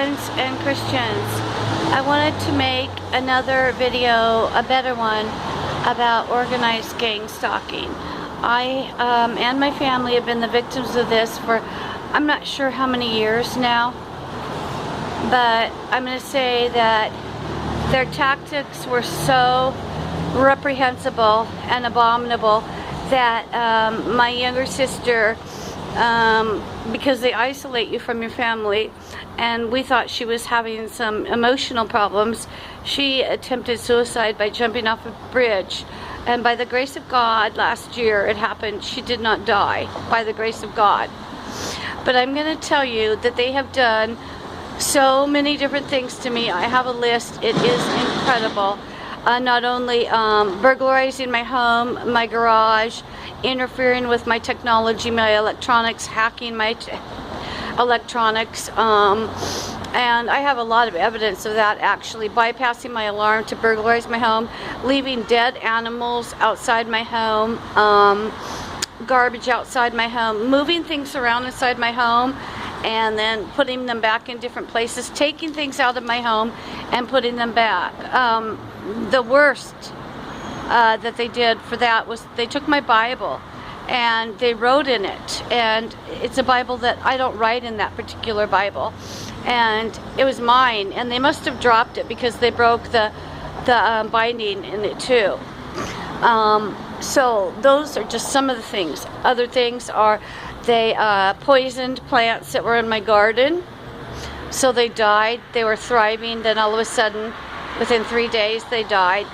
And Christians, I wanted to make another video, a better one, about organized gang stalking. I and my family have been the victims of this for I'm not sure how many years now, but I'm going to say that their tactics were so reprehensible and abominable that my younger sister, because they isolate you from your family, and we thought she was having some emotional problems, she attempted suicide by jumping off a bridge. And by the grace of God, last year it happened. She did not die, by the grace of God. But I'm going to tell you that they have done so many different things to me. I have a list. It is incredible. Not only burglarizing my home, my garage, interfering with my technology, my electronics, hacking my electronics, and I have a lot of evidence of that, actually. Bypassing my alarm to burglarize my home, leaving dead animals outside my home, garbage outside my home, moving things around inside my home and then putting them back in different places, taking things out of my home and putting them back. The worst that they did for that was they took my Bible and they wrote in it, and it's a Bible that I don't write in, that particular Bible, and it was mine, and they must have dropped it because they broke the binding in it too. So those are just some of the things. Other things are they poisoned plants that were in my garden, so they died. They were thriving, then all of a sudden within 3 days they died.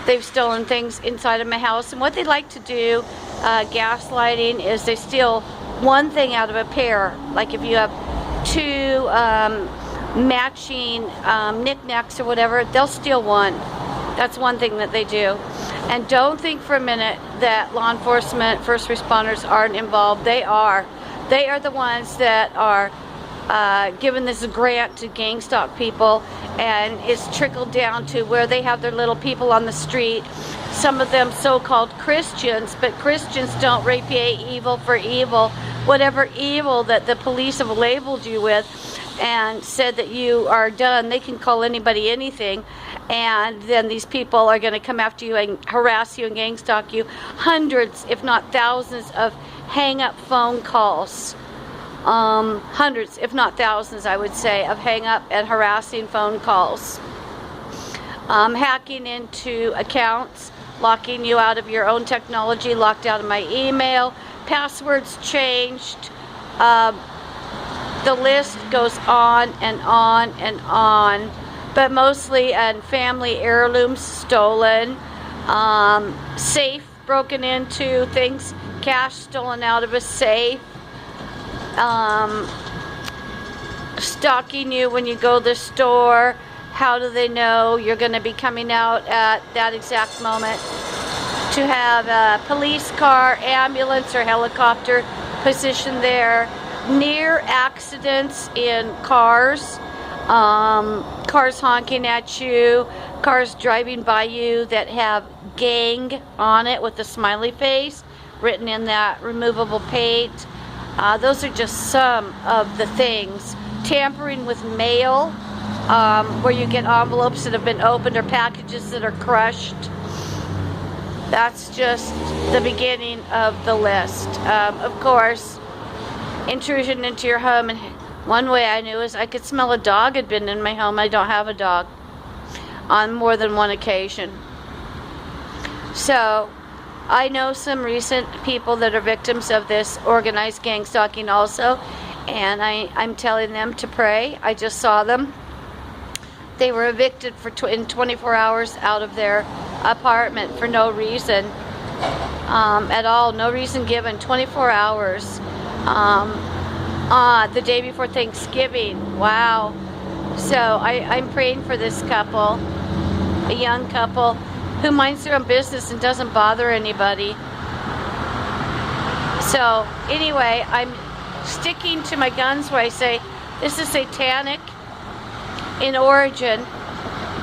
They've stolen things inside of my house, and what they like to do, gaslighting, is they steal one thing out of a pair. Like if you have two matching knickknacks or whatever, they'll steal one. That's one thing that they do. And don't think for a minute that law enforcement, first responders aren't involved. They are. They are the ones that are given this grant to gang stalk people, and it's trickled down to where they have their little people on the street, some of them so-called Christians, but Christians don't repay evil for evil. Whatever evil that the police have labeled you with and said that you are done, they can call anybody anything, and then these people are going to come after you and harass you and gang stalk you. Hundreds, if not thousands, of hang-up phone calls. Hundreds, if not thousands, I would say, of hang-up and harassing phone calls. Hacking into accounts, locking you out of your own technology, locked out of my email, passwords changed. The list goes on and on and on. But mostly, and family heirlooms stolen, safe broken into, things, cash stolen out of a safe. Stalking you when you go to the store. How do they know you're going to be coming out at that exact moment? To have a police car, ambulance, or helicopter positioned there. Near accidents in cars. Cars honking at you. Cars driving by you that have gang on it with a smiley face written in that removable paint. Those are just some of the things. Tampering with mail, where you get envelopes that have been opened or packages that are crushed. That's just the beginning of the list. Of course, intrusion into your home, and one way I knew is I could smell a dog had been in my home. I don't have a dog, on more than one occasion. So I know some recent people that are victims of this organized gang stalking also, and I'm telling them to pray. I just saw them. They were evicted in 24 hours out of their apartment for no reason at all. No reason given. 24 hours. The day before Thanksgiving. Wow. So I'm praying for this couple, a young couple who minds their own business and doesn't bother anybody. So anyway, I'm sticking to my guns where I say this is satanic in origin.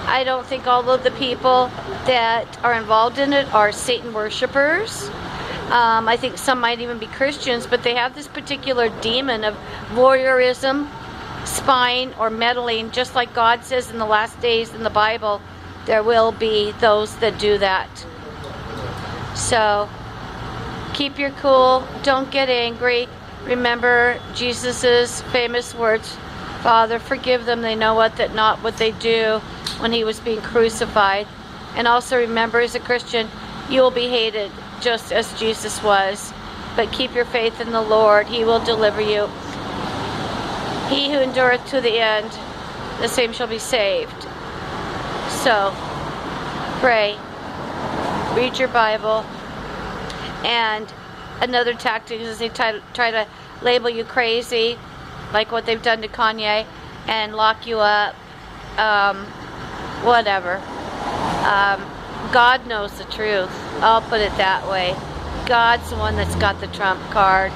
I don't think all of the people that are involved in it are Satan worshipers. I think some might even be Christians, but they have this particular demon of voyeurism, spying or meddling, just like God says in the last days in the Bible, there will be those that do that. So keep your cool, don't get angry. Remember Jesus's famous words, Father, forgive them, they know not what they do, when he was being crucified. And also remember, as a Christian, you will be hated just as Jesus was. But keep your faith in the Lord, he will deliver you. He who endureth to the end, the same shall be saved. So pray, read your Bible, and another tactic is they try to label you crazy, like what they've done to Kanye, and lock you up, whatever. God knows the truth. I'll put it that way. God's the one that's got the trump card.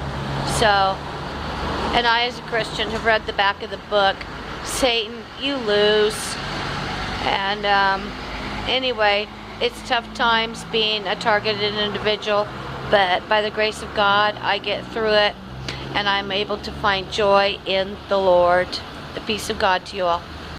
So, and I as a Christian have read the back of the book. Satan, you lose. And anyway, it's tough times being a targeted individual, but by the grace of God, I get through it, and I'm able to find joy in the Lord. The peace of God to you all.